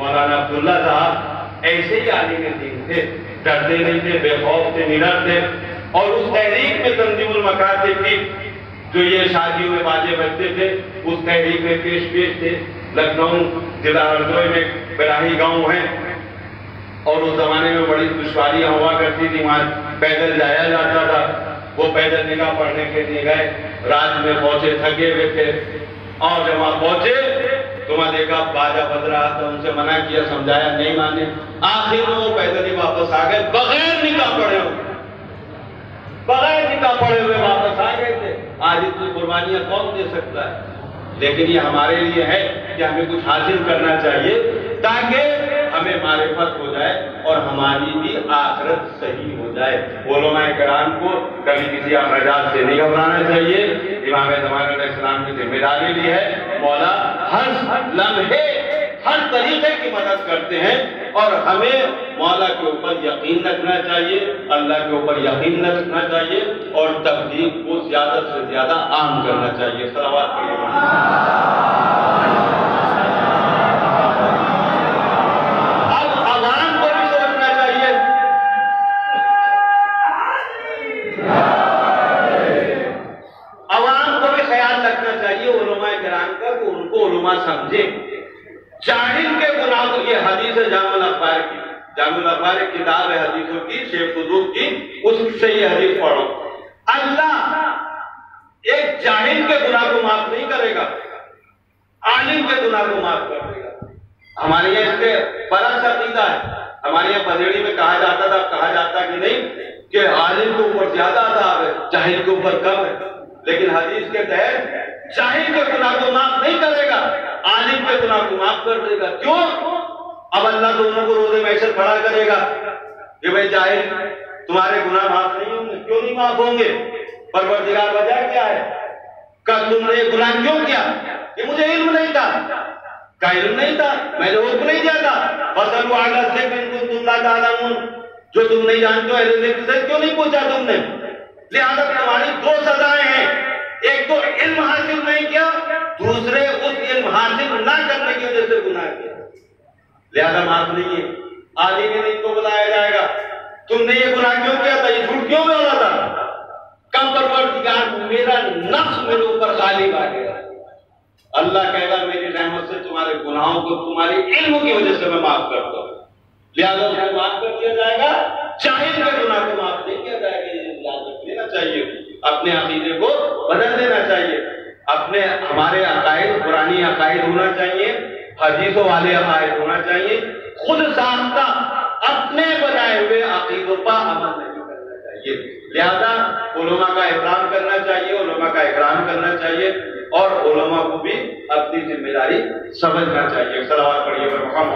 مولانا عبداللہ صاحب ایسے ہی عالم دین تھے، ڈرتے نہیں تھے، بے خوف تھے، نڈر تھے، اور اس تحریک میں تنظیم المکاتب کی جو یہ شادیوں میں باجے بجتے تھے اس تحریک میں پیش تھے۔ لکھنؤ ضلع ہردوئی میں براہی گاؤں ہے، اور اس زمانے میں بڑی دشواریاں ہوا کرتی تھی، وہاں پیدل جایا جاتا تھا۔ وہ پیدل نگاہ پڑھنے کے لیے گئے، رات میں پہنچے، تھکے ہوئے تھے، اور جب وہاں پہنچے تو وہاں دیکھا باجا بج رہا تھا، ان سے منع کیا، سمجھایا، نہیں مانے، آخر میں وہ پیدل ہی واپس آ گئے، بغیر نکاح پڑھے ہوئے، بغیر نکاح پڑھے ہوئے واپس آ گئے تھے۔ آج اتنی قربانیاں کون دے سکتا ہے؟ لیکن یہ ہمارے لیے ہے کہ ہمیں کچھ حاصل کرنا چاہیے تاکہ ہمیں معرفت ہو جائے اور ہماری بھی آخرت صحیح ہو جائے۔ علماء کرام کو کبھی کسی اخراجات سے نہیں گھبرانا چاہیے۔ امام زمان علیہ السلام کی ذمہ داری لی ہے، مولا ہر لمحے ہر طریقے کی مدد کرتے ہیں، اور ہمیں مولا کے اوپر یقین رکھنا چاہیے، اللہ کے اوپر یقین رکھنا چاہیے، اور تبلیغ کو زیادہ سے زیادہ عام کرنا چاہیے۔ صلوات پڑھیے۔ سمجھے جاہل کے گناہ کو، یہ حدیث ہے جامع الاخبار کی، جامع الاخبار ایک کتاب ہے حدیثوں کی، شیخ فضول کی، اس سے یہ حدیث پڑھو۔ اللہ ایک جاہل کے گناہ کو معاف نہیں کرے گا، عالم کے گناہ کو معاف کر دے گا۔ ہمارے یہاں اس کے برعکس عقیدہ ہے، ہمارے یہاں پدیڑی میں کہا جاتا تھا، کہا جاتا کہ نہیں کہ عالم کے اوپر زیادہ عذاب ہے، جاہل کے اوپر کم ہے، لیکن حدیث کے تحت جاہل کے گناہ کو معاف نہیں کرے گا، عالم کے گناہ کو معاف کر دے گا۔ کیوں؟ اب اللہ دونوں کو روزے محشر کھڑا کرے گا کہ بھائی جاہل تمہارے گناہ معاف نہیں ہوں گے، کیوں نہیں معاف ہوں گے؟ پروردگار وجہ کیا ہے کہ تم نے یہ گناہ کیوں کیا؟ کہ مجھے علم نہیں تھا، کا علم نہیں تھا، میں نے حکم نہیں دیا تھا، فَاسْأَلُوا أَهْلَ الذِّكْرِ إِن كُنتُمْ لَا تَعْلَمُونَ، جو تم نہیں جانتے ہو اہل ذکر سے کیوں نہیں پوچھا تم نے؟ لہذا تمہاری دو سزائیں ہیں، ایک تو علم حاصل نہیں کیا، دوسرے اس علم حاصل نہ کرنے کی وجہ سے گناہ کیا، لہذا معاف نہیں ہے۔ آدھی میں نہیں کو بتایا جائے گا تم نے یہ گناہ کیوں کیا تھا، یہ جھوٹ کیوں بولا تھا؟ کم پروردگار میرا نفس میرے اوپر غالب آ گیا، اللہ کہے گا میری رحمت سے تمہارے گناہوں کو تمہارے علم کی وجہ سے میں معاف کرتا ہوں، لہذا اس کو معاف کر دیا جائے گا۔ جاہل کے گناہ کو معاف نہیں کیا جائے گا، یہ یاد رکھ لینا چاہیے، اپنے عقیدے کو بدل دینا چاہیے، اپنے ہمارے عقائد قرآنی عقائد ہونا چاہیے، حدیثوں والے عقائد ہونا چاہیے، خود ساختہ اپنے بنائے ہوئے عقیدوں پر عمل نہیں کرنا چاہیے۔ لہذا علماء کا احترام کرنا چاہیے، علماء کا اکرام کرنا چاہیے، اور علماء کو بھی اپنی ذمہ داری سمجھنا چاہیے۔ صلوات پڑھیے محمد